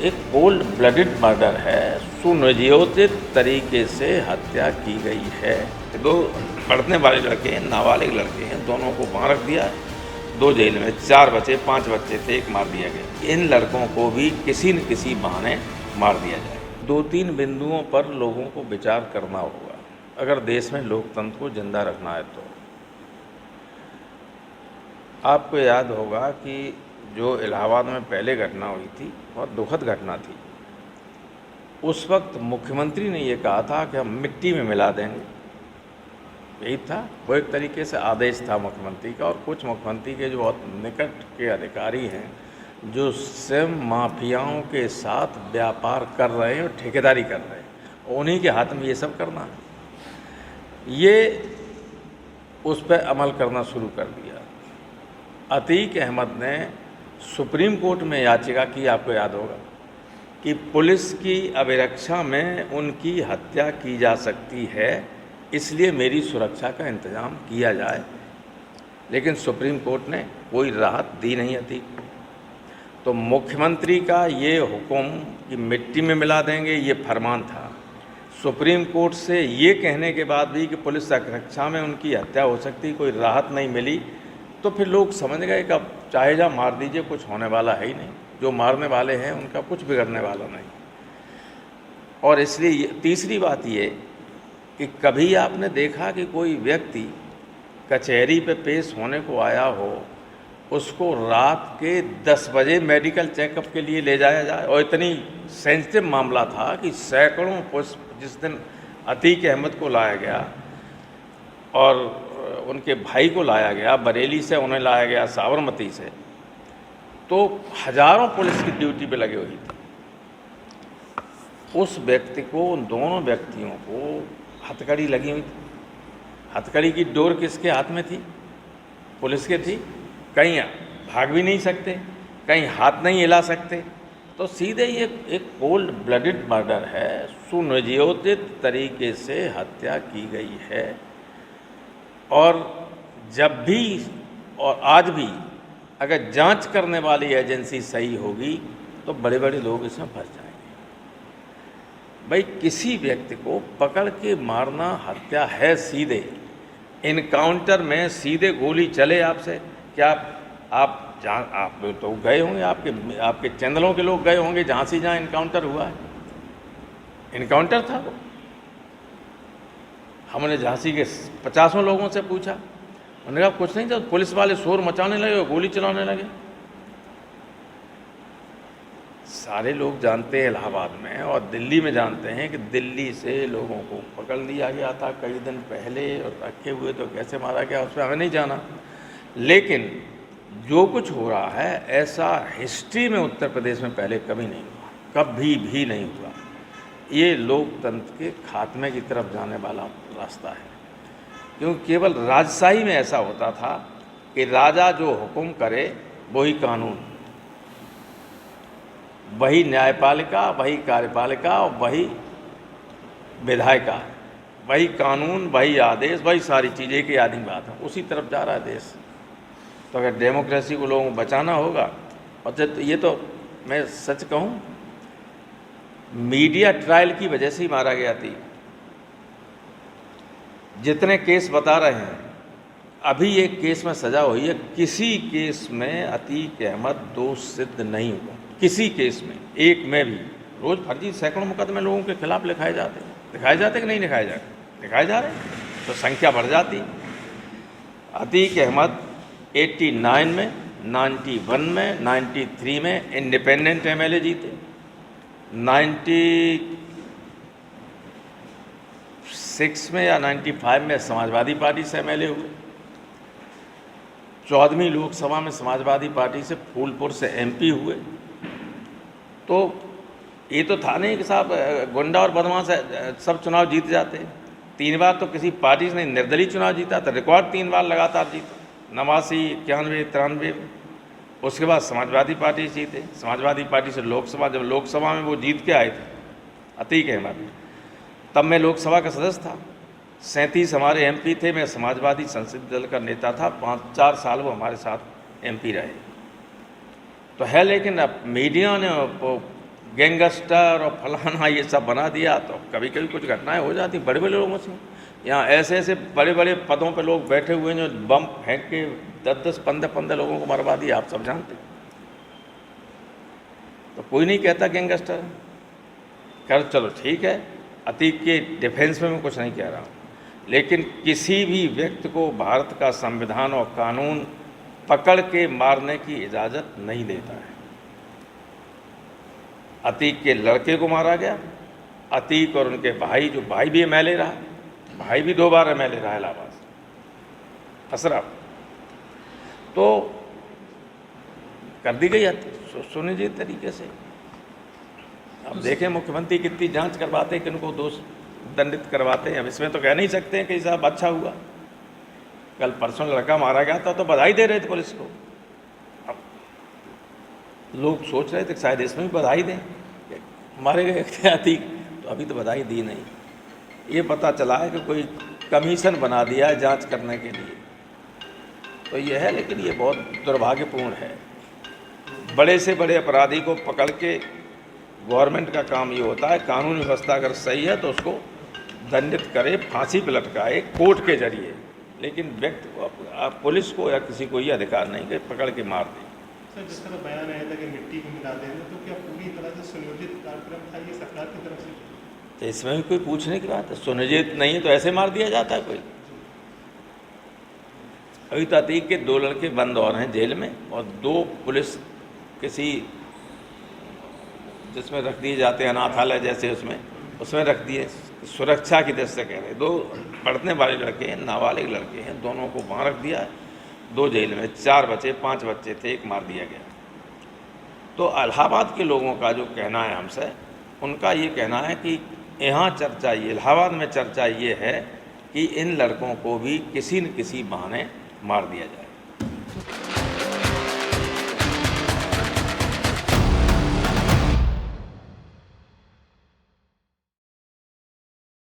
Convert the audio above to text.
एक cold blooded murder है, सुनियोजित तरीके से हत्या की गई है। दो पढ़ने वाले लड़के हैं, नाबालिग लड़के हैं, दोनों को वहाँ रख दिया, 2 जेल में, 4 बचे 5 बच्चे थे, एक मार दिया गया। इन लड़कों को भी किसी न किसी बहाने मार दिया जाए। 2-3 बिंदुओं पर लोगों को विचार करना होगा अगर देश में लोकतंत्र को जिंदा रखना है तो। आपको याद होगा कि जो इलाहाबाद में पहले घटना हुई थी, बहुत दुखद घटना थी। उस वक्त मुख्यमंत्री ने ये कहा था कि हम मिट्टी में मिला देंगे, यही था वो एक तरीके से आदेश था मुख्यमंत्री का। और कुछ मुख्यमंत्री के जो बहुत निकट के अधिकारी हैं, जो स्वयं माफियाओं के साथ व्यापार कर रहे हैं और ठेकेदारी कर रहे हैं, उन्हीं के हाथ में ये सब करना है। ये उस पर अमल करना शुरू कर दिया। अतीक अहमद ने सुप्रीम कोर्ट में याचिका की, आपको याद होगा, कि पुलिस की अभिरक्षा में उनकी हत्या की जा सकती है, इसलिए मेरी सुरक्षा का इंतजाम किया जाए। लेकिन सुप्रीम कोर्ट ने कोई राहत दी नहीं अतीक। तो मुख्यमंत्री का ये हुक्म कि मिट्टी में मिला देंगे, ये फरमान था। सुप्रीम कोर्ट से ये कहने के बाद भी कि पुलिस सुरक्षा में उनकी हत्या हो सकती, कोई राहत नहीं मिली, तो फिर लोग समझ गए कि अब चाहे जा मार दीजिए, कुछ होने वाला है ही नहीं। जो मारने वाले हैं उनका कुछ बिगड़ने वाला नहीं। और इसलिए तीसरी बात ये कि कभी आपने देखा कि कोई व्यक्ति कचहरी पे पेश होने को आया हो, उसको रात के 10 बजे मेडिकल चेकअप के लिए ले जाया जाए? और इतनी सेंसिटिव मामला था कि सैकड़ों पुष्प जिस दिन अतीक अहमद को लाया गया और उनके भाई को लाया गया, बरेली से उन्हें लाया गया साबरमती से, तो हजारों पुलिस की ड्यूटी पे लगी हुई थी। उस व्यक्ति को, उन दोनों व्यक्तियों को हथकड़ी लगी हुई थी। हथकड़ी की डोर किसके हाथ में थी? पुलिस के थी। कहीं भाग भी नहीं सकते, कहीं हाथ नहीं हिला सकते। तो सीधे ये एक कोल्ड ब्लडेड मर्डर है, सुनियोजित तरीके से हत्या की गई है। और जब भी और आज भी अगर जांच करने वाली एजेंसी सही होगी तो बड़े बड़े लोग इसमें फंस जाएंगे। भाई, किसी व्यक्ति को पकड़ के मारना हत्या है सीधे। इनकाउंटर में सीधे गोली चले आपसे, क्या आप तो गए होंगे, आपके चैनलों के लोग गए होंगे झांसी, जहाँ इनकाउंटर हुआ है। इनकाउंटर था वो। हमने झांसी के 50 लोगों से पूछा, उन्होंने कहा कुछ नहीं था, पुलिस वाले शोर मचाने लगे और गोली चलाने लगे। सारे लोग जानते हैं इलाहाबाद में और दिल्ली में जानते हैं कि दिल्ली से लोगों को पकड़ लिया गया था कई दिन पहले और रखे हुए, तो कैसे मारा गया उस पर हमें नहीं जाना। लेकिन जो कुछ हो रहा है, ऐसा हिस्ट्री में उत्तर प्रदेश में पहले कभी नहीं हुआ, कभी भी नहीं हुआ। ये लोकतंत्र के खात्मे की तरफ जाने वाला रास्ता है। क्योंकि केवल राजशाही में ऐसा होता था कि राजा जो हुक्म करे वही कानून, वही न्यायपालिका, वही कार्यपालिका और वही विधायिका, वही कानून, वही आदेश, वही सारी चीज़ें एक ही आदमी बात है। उसी तरफ जा रहा है देश। तो अगर डेमोक्रेसी को लोगों को बचाना होगा, और ये तो मैं सच कहूँ, मीडिया ट्रायल की वजह से ही मारा गया थी। जितने केस बता रहे हैं, अभी एक केस में सजा हुई है, किसी केस में अतीक अहमद दोष सिद्ध नहीं हुआ, किसी केस में, एक में भी। रोज़ फर्जी सैकड़ों मुकदमे लोगों के खिलाफ लिखाए जाते कि नहीं लिखाए जाते? लिखाए जा रहे हैं, तो संख्या बढ़ जाती। अतीक अहमद 89 में, 91 में, 93 में इंडिपेंडेंट MLA जीते, 96 में या 95 में समाजवादी पार्टी से MLA हुए, 14वीं लोकसभा में समाजवादी पार्टी से फूलपुर से MP हुए। तो ये तो था नहीं कि साहब गुंडा और बदमाश सब चुनाव जीत जाते। 3 बार तो किसी पार्टी ने निर्दलीय चुनाव जीता था, रिकॉर्ड 3 बार लगातार जीते, 89, 91, 93। उसके बाद समाजवादी पार्टी जीते, समाजवादी पार्टी से लोकसभा, जब लोकसभा में वो जीत के आए थे अतीक अहमद, तब मैं लोकसभा का सदस्य था। 37 हमारे MP थे, मैं समाजवादी संसदीय दल का नेता था, 5-4 साल वो हमारे साथ MP रहे। तो है, लेकिन अब मीडिया ने गैंगस्टर और फलाना ये सब बना दिया, तो कभी कभी कुछ घटनाएं हो जाती बड़े बड़े लोगों से। यहाँ ऐसे ऐसे बड़े बड़े पदों पे लोग बैठे हुए हैं जो बम फेंक के 10-10, 15-15 लोगों को मरवा दिया, आप सब जानते। तो कोई नहीं कहता गैंगस्टर है। कर चलो ठीक है, अतीक के डिफेंस में मैं कुछ नहीं कह रहा हूँ, लेकिन किसी भी व्यक्ति को भारत का संविधान और कानून पकड़ के मारने की इजाज़त नहीं देता है। अतीक के लड़के को मारा गया, अतीक और उनके भाई, जो भाई भी MLA रहा, भाई भी 2 बार MLA रहा इलाहाबाद, अशरफ, तो कर दी गई सुनिश्चित तरीके से। अब देखें मुख्यमंत्री कितनी जांच करवाते हैं, किनको दोष दंडित करवाते हैं। अब इसमें तो कह नहीं सकते हैं कि साहब अच्छा हुआ। कल परसों लड़का मारा गया था तो बधाई दे रहे थे पुलिस को। अब लोग सोच रहे थे शायद इसमें भी बधाई दें, मारे गए अतीक, तो अभी तो बधाई दी नहीं। ये पता चला है कि कोई कमीशन बना दिया है जांच करने के लिए, तो ये है। लेकिन ये बहुत दुर्भाग्यपूर्ण है। बड़े से बड़े अपराधी को पकड़ के, गवर्नमेंट का काम ये होता है कानून व्यवस्था अगर सही है तो उसको दंडित करे, फांसी पर लटकाए कोर्ट के जरिए, लेकिन व्यक्ति को, पुलिस को या किसी को ये अधिकार नहीं कि पकड़ के मार दे। सर, जिस तरह बयान आया था कि मिट्टी को मिला देंगे, तो क्या पूरी तरह से सुनियोजित कार्यक्रम था ये सरकार की तरफ से? तो इसमें भी कोई पूछने की बात है? सुनियोजित नहीं है तो ऐसे मार दिया जाता है कोई? अभी तो अतीक के 2 लड़के बंद और हैं जेल में, और 2 पुलिस किसी जिसमें रख दिए जाते हैं अनाथालय जैसे, उसमें रख दिए, सुरक्षा की दृष्टि से कह रहे। 2 पढ़ने वाले लड़के हैं, नाबालिग लड़के हैं, दोनों को वहाँ रख दिया है, 2 जेल में। 4 बचे, 5 बच्चे थे, 1 मार दिया गया। तो इलाहाबाद के लोगों का जो कहना है हमसे, उनका ये कहना है कि यहाँ चर्चा, ये इलाहाबाद में चर्चा ये है कि इन लड़कों को भी किसी न किसी बहाने मार दिया जाए।